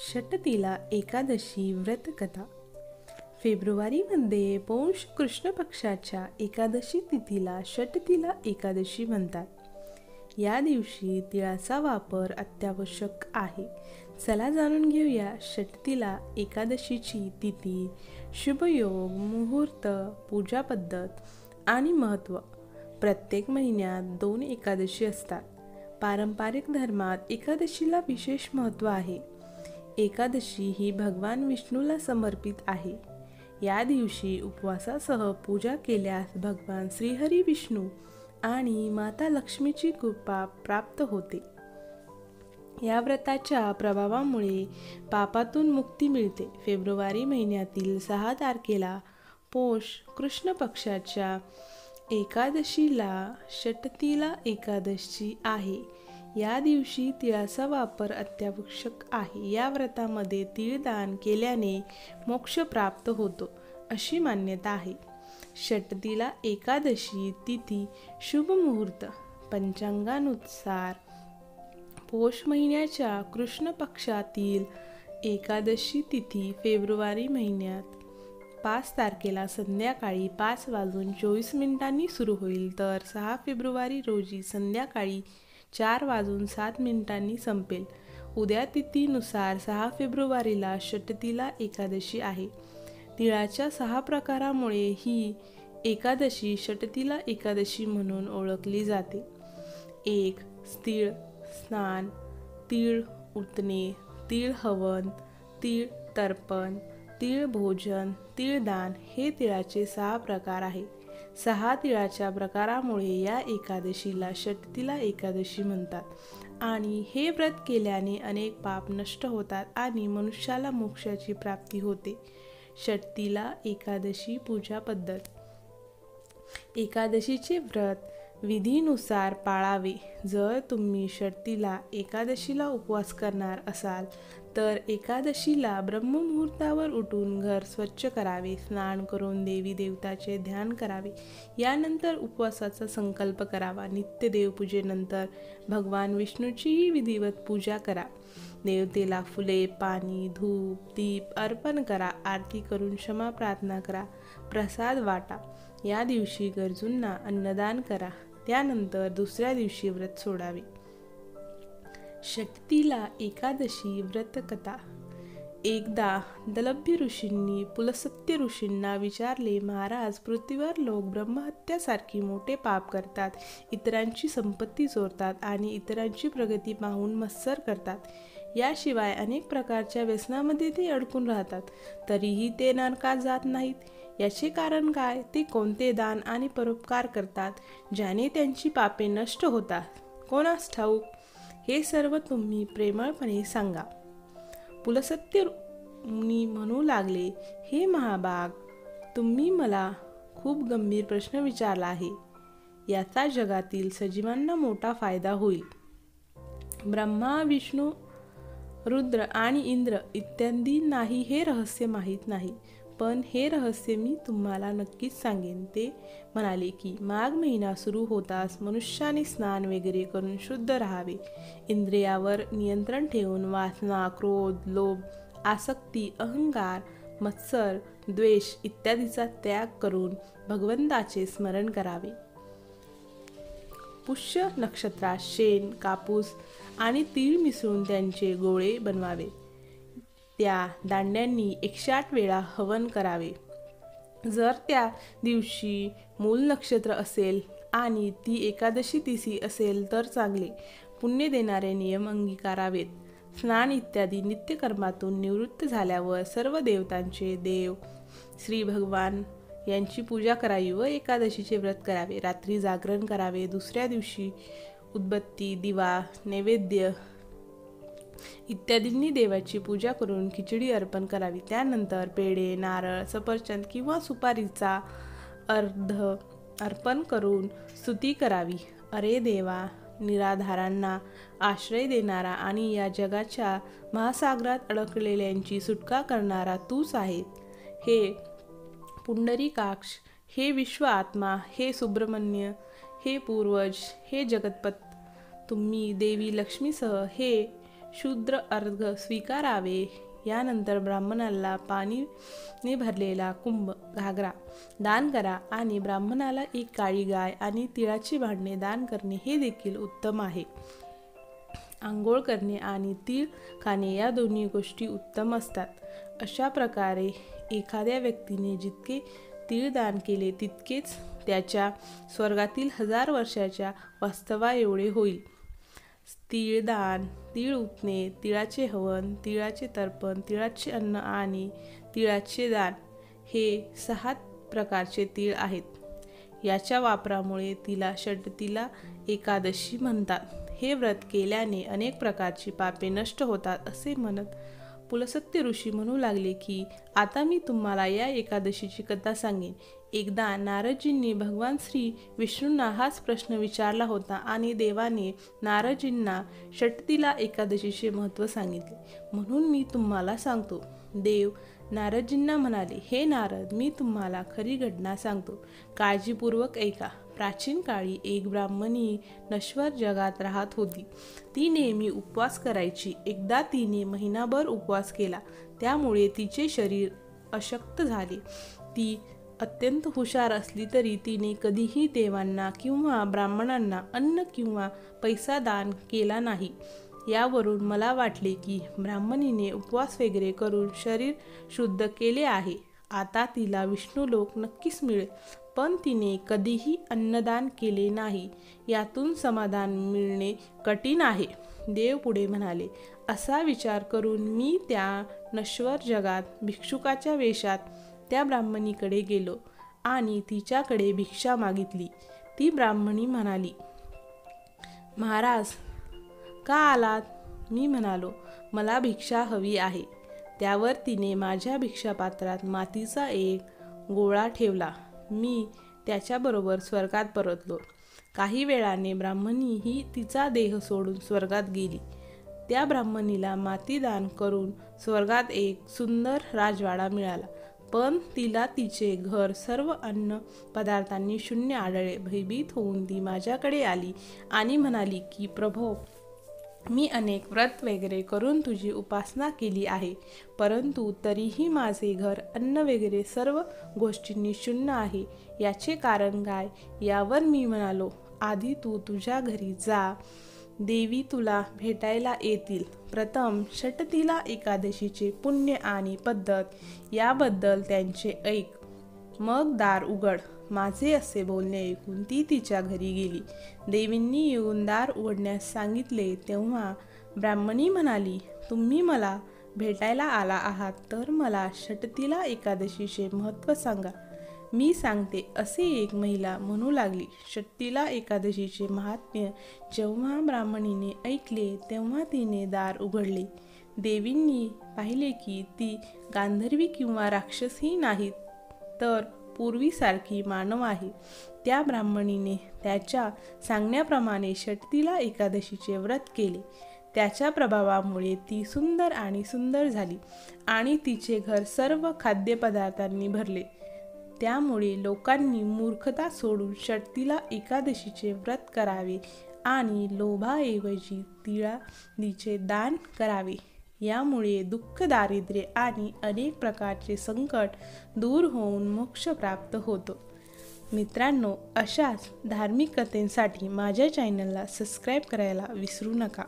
षटतिला एकादशी व्रतकथा. फेब्रुवारीमध्ये पौष कृष्ण पक्षाच्या एकादशी तिथीला षटतिला एकादशी म्हणतात. या दिवशी तिळाचा वापर अत्यावश्यक आहे. चला जाणून घेऊया षटतिला एकादशीची तिथी, शुभयोग, मुहूर्त, पूजा पद्धत आणि महत्त्व. प्रत्येक महिन्यात 2 एकादशी असतात. पारंपरिक धर्मात एकादशीला विशेष महत्त्व आहे. एकादशी ही भगवान विष्णूला समर्पित आहे. या दिवशी उपवासासह पूजा केल्यास भगवान श्रीहरी विष्णू आणि माता लक्ष्मीची कृपा प्राप्त होते. या व्रताच्या प्रभावामुळे पापातून मुक्ती मिळते. फेब्रुवारी महिन्यातील 6 तारखेला पौष कृष्ण पक्षाच्या एकादशीला षटतिला एकादशी आहे. या दिवशी तिळाचा वापर अत्यावश्यक आहे. या व्रतामध्ये तीळदान केल्याने मोक्ष प्राप्त होतो अशी मान्यता आहे. षटतिला एकादशी तिथी, शुभ मुहूर्त. पंचांगानुसार पौष महिन्याच्या कृष्ण पक्षातील एकादशी तिथी फेब्रुवारी महिन्यात 5 तारखेला संध्याकाळी 5:24 सुरू होईल, तर 6 फेब्रुवारी रोजी संध्याकाळी 4:07 संपेल. उद्या तिथीनुसार 6 फेब्रुवारीला षटतिला एकादशी आहे. तिळाच्या 6 प्रकारामुळे ही एकादशी षटतिला एकादशी म्हणून ओळखली जाते. 1. तीळ स्नान, तीळ उतणे, तीळ हवन, तीळ तर्पण, तीळ भोजन, तीळदान हे तिळाचे 6 प्रकार आहे. 6 तिळाच्या प्रकारामुळे या एकादशीला षटतिला एकादशी म्हणतात आणि हे व्रत केल्याने अनेक पाप नष्ट होतात आणि मनुष्याला मोक्षाची प्राप्ती होते. षटतिला एकादशी पूजा पद्धत. एकादशीचे व्रत विधीनुसार पाळावे. जर तुम्ही षटतिला एकादशीला उपवास करणार असाल तर एकादशीला ब्रह्ममुहूर्तावर उठून घर स्वच्छ करावे, स्नान करून देवी देवताचे ध्यान करावे. यानंतर उपवासाचा संकल्प करावा. नित्य देवपूजेनंतर भगवान विष्णूचीही विधिवत पूजा करा. देवतेला फुले, पाणी, धूप, दीप अर्पण करा. आरती करून क्षमा प्रार्थना करा. प्रसाद वाटा. या दिवशी गरजूंना अन्नदान करा. त्यानंतर दुसऱ्या दिवशी व्रत सोडावे. षटतिला एकादशी व्रतकथा. एकदा दलभ्य ऋषींनी पुलस्त्य ऋषींना विचारले, महाराज, पृथ्वीवर लोक ब्रह्महत्यासारखी मोठे पाप करतात, इतरांची संपत्ती चोरतात आणि इतरांची प्रगती पाहून मत्सर करतात. याशिवाय अनेक प्रकारच्या व्यसनामध्ये ते अडकून राहतात. तरीही ते नरकात जात नाहीत. याचे कारण काय? ते कोणते दान आणि परोपकार करतात ज्याने त्यांची पापे नष्ट होतात? कोणास ठाऊक? हे सर्व तुम्ही प्रेमळपणे सांगा. पुलस्त्य मुनी म्हणू लागले, हे महाभाग, तुम्ही मला खूप गंभीर प्रश्न विचारला आहे. याचा जगातील सजीवांना मोठा फायदा होईल. ब्रह्मा, विष्णू, रुद्र आणि इंद्र इत्यादींनाही हे रहस्य माहीत नाही, पण हे रहस्य मी तुम्हाला नक्कीच सांगेन. ते म्हणाले की माघ महिना सुरू होताच मनुष्याने स्नान वगैरे करून शुद्ध राहावे. इंद्रियावर नियंत्रण ठेवून वासना, क्रोध, लोभ, आसक्ती, अहंकार, मत्सर, द्वेष इत्यादीचा त्याग करून भगवंताचे स्मरण करावे. पुष्य नक्षत्रात शेण, कापूस आणि तीळ मिसळून त्यांचे गोळे बनवावे. त्या दांड्यांनी 108 वेळा हवन करावे. जर त्या दिवशी मूल नक्षत्र असेल आणि ती एकादशी तिथी असेल तर चांगले. पुण्य देणारे नियम अंगीकारावेत. स्नान इत्यादी नित्यकर्मातून निवृत्त झाल्यावर सर्व देवतांचे देव श्री भगवान यांची पूजा करावी व एकादशीचे व्रत करावे. रात्री जागरण करावे. दुसऱ्या दिवशी उदबत्ती, दिवा, नैवेद्य इत्यादींनी देवाची पूजा करून खिचडी अर्पण करावी. त्यानंतर पेढे, नारळ, सफरचंद किंवा सुपारीचा अर्ध अर्पण करून स्तुती करावी. अरे देवा, निराधारांना आश्रय देणारा आणि या जगाच्या महासागरात अडकलेल्यांची सुटका करणारा तूच आहे. हे पुंडरीकाक्ष, हे विश्व आत्मा, हे सुब्रह्मण्य, हे पूर्वज, हे जगतपत, तुम्ही देवी लक्ष्मीसह हे शूद्र अर्घ स्वीकारावे. यानंतर ब्राह्मणाला पाणीने भरलेला कुंभ घागरा दान करा आणि ब्राह्मणाला एक काळी गाय आणि तिळाची भांडे दान करणे हे देखील उत्तम आहे. आंघोळ करणे आणि तीळ खाणे या दोन्ही गोष्टी उत्तम असतात. अशा प्रकारे एखाद्या व्यक्तीने जितके तीळ दान केले तितकेच त्याच्या स्वर्गातील 1000 वर्षाच्या वास्तवा एवढे होईल. तीळदान, तीळ उतणे, तिळाचे हवन, तिळाचे तर्पण, तिळाचे अन्न आणि तिळाचे दान हे 6 प्रकारचे तीळ आहेत. याच्या वापरामुळे तिला षटतिला एकादशी म्हणतात. हे व्रत केल्याने अनेक प्रकारची पापे नष्ट होतात असे म्हणत पुलस्त्य ऋषी म्हणू लागले की आता मी तुम्हाला या एकादशीची कथा सांगेन. एकदा नारदजींनी भगवान श्री विष्णूंना हाच प्रश्न विचारला होता आणि देवाने नारदजींना षटतिला एकादशीचे महत्त्व सांगितले, म्हणून मी तुम्हाला सांगतो. देव नारदजींना म्हणाले, हे नारद, मी तुम्हाला खरी घटना सांगतो, काळजीपूर्वक ऐका. प्राचीन काळी एक ब्राह्मणी नश्वर जगात राहत होती. ती नेहमी उपवास करायची. एकदा तिने महिनाभर उपवास केला, त्यामुळे तिचे शरीर अशक्त झाले. ती अत्यंत हुशार असली तरी तिने कधीही देवांना किंवा ब्राह्मणांना अन्न किंवा पैसा दान केला नाही. यावरून मला वाटले की ब्राह्मणीने उपवास वगैरे करून शरीर शुद्ध केले आहे. आता तिला विष्णुलोक नक्कीच मिळेल. पण तिने कधीही अन्नदान केले नाही. यातून समाधान मिळणे कठीण आहे. देव पुढे म्हणाले, असा विचार करून मी त्या नश्वर जगात भिक्षुकाच्या वेशात त्या ब्राह्मणीकडे गेलो आणि तिच्याकडे भिक्षा मागितली. ती ब्राह्मणी म्हणाली, महाराज, का आलात? मी म्हणालो, मला भिक्षा हवी आहे. त्यावर तिने माझ्या भिक्षापात्रात मातीचा एक गोळा ठेवला. मी त्याच्याबरोबर स्वर्गात परतलो. काही वेळाने ब्राह्मणी ही तिचा देह सोडून स्वर्गात गेली. त्या ब्राह्मणीला माती दान करून स्वर्गात एक सुंदर राजवाडा मिळाला. पण तिला तिचे घर सर्व अन्न पदार्थांनी शून्य आढळले. भयभीत होऊन ती माझ्याकडे आली आणि म्हणाली की प्रभो, मी अनेक व्रत वगैरे करून तुझी उपासना केली आहे, परंतु तरीही माझे घर अन्न वगैरे सर्व गोष्टींनी शून्य आहे. याचे कारण काय? यावर मी म्हणालो, आधी तू तुझ्या घरी जा, देवी तुला भेटायला येतील. प्रथम षटतिला एकादशीचे पुण्य आणि पद्धत याबद्दल त्यांचे ऐक, मग दार उघड. माझे असे बोलणे ऐकून ती तिच्या घरी गेली. देवींनी येऊन दार उघडण्यास सांगितले तेव्हा ब्राह्मणी म्हणाली, तुम्ही मला भेटायला आला आहात तर मला षटतिला एकादशीचे महत्त्व सांगा. मी सांगते, असे एक महिला म्हणू लागली. षटतिला एकादशीचे महात्म्य जेव्हा ब्राह्मणीने ऐकले तेव्हा तिने दार उघडले. देवींनी पाहिले की ती गांधर्वी किंवा राक्षसही नाहीत, तर पूर्वीसारखी मानव आहे. त्या ब्राह्मणीने त्याच्या सांगण्याप्रमाणे षटतिला एकादशीचे व्रत केले. त्याच्या प्रभावामुळे ती सुंदर आणि सुंदर झाली आणि तिचे घर सर्व खाद्यपदार्थांनी भरले. त्यामुळे लोकांनी मूर्खता सोडून षटतिला एकादशीचे व्रत करावे आणि लोभाऐवजी तिळाचे दान करावे. यामुळे दुःख, दारिद्र्य आणि अनेक प्रकारचे संकट दूर होऊन मोक्ष प्राप्त होतो. मित्रांनो, अशाच धार्मिक कथेंसाठी माझ्या चॅनलला सबस्क्राईब करायला विसरू नका.